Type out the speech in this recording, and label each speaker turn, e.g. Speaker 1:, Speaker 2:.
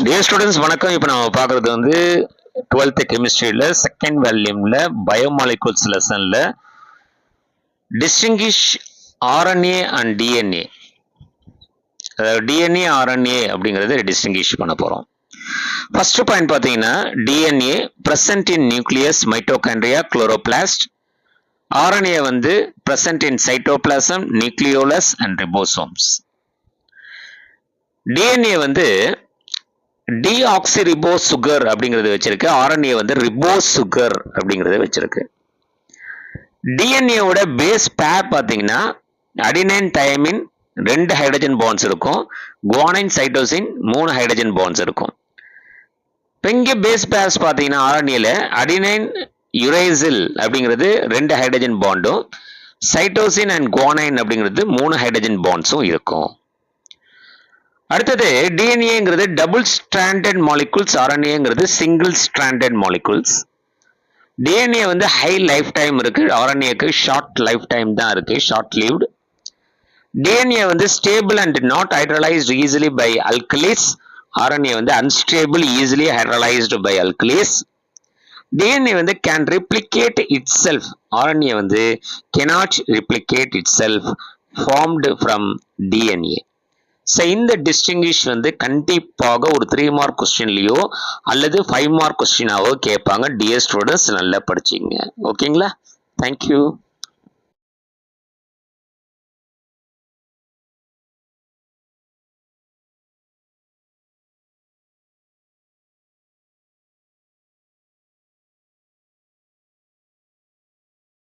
Speaker 1: Dear students வணக்கம். இப்போ நம்ம பார்க்குறது வந்து 12th கெமிஸ்ட்ரியில் செகண்ட் வேல்யூமில் பயோமாலிகுல்ஸ் லெசனில் டிஸ்டிங்கிஷ் ஆர்என்ஏ அண்ட் டிஎன்ஏ, அதாவது டிஎன்ஏ ஆர்என்ஏ அப்படிங்கிறத டிஸ்டிங்கிஷ் பண்ண போகிறோம். ஃபர்ஸ்ட் பாயிண்ட் பார்த்தீங்கன்னா DNA present in nucleus, mitochondria, chloroplast. RNA வந்து present in cytoplasm, nucleolus and ribosomes. DNA வந்து டிஆக்சிரிபோ சுகர் அப்படிங்கிறது வச்சிருக்கு, ஆர்என்ஏ வந்து ரிபோ சுகர் அப்படிங்கிறத வச்சிருக்கு. டிஎன்ஏவோட பேஸ் பேர் பார்த்தீங்கன்னா அடினைன் தயமின் 2 ஹைட்ரஜன் பாண்ட்ஸ் இருக்கும், குவானைன் சைட்டோசின் 3 ஹைட்ரஜன் பாண்ட்ஸ் இருக்கும். இப்போ இங்கே பேஸ் பேர்ஸ் பார்த்தீங்கன்னா ஆர்என்ஏல அடினைன் யுரைசில் அப்படிங்கிறது 2 ஹைட்ரஜன் பாண்டும், சைட்டோசின் அண்ட் குவானைன் அப்படிங்கிறது 3 ஹைட்ரஜன் பாண்ட்ஸும் இருக்கும். அடுத்தது டிஎன்ஏங்கிறது டபுள் ஸ்ட்ராண்டட் மாலிகுல்ஸ், ஆர்என்ஏங்கிறது சிங்கிள் ஸ்ட்ராண்டட் மாலிகுல்ஸ். டிஎன்ஏ வந்து ஹை லைஃப் டைம் இருக்கு, ஆர்என்ஏக்கு ஷார்ட் லைஃப் டைம் தான் இருக்கு, ஷார்ட் லிவ்டு. டிஎன்ஏ வந்து stable and not hydrolysed easily by alkalis, RNA வந்து unstable easily hydrolysed by alkalis. DNA வந்து can replicate itself, RNA வந்து cannot replicate itself formed from DNA. So இந்த distinguish வந்து கண்டிப்பாக ஒரு 3 மார்க் கொஸ்டின்லையோ அல்லது 5 mark கொஸ்டினாவோ கேட்பாங்க. டியர் ஸ்டூடெண்ட்ஸ் நல்லா படிச்சிங்க, ஓகேங்களா? தேங்க்யூ.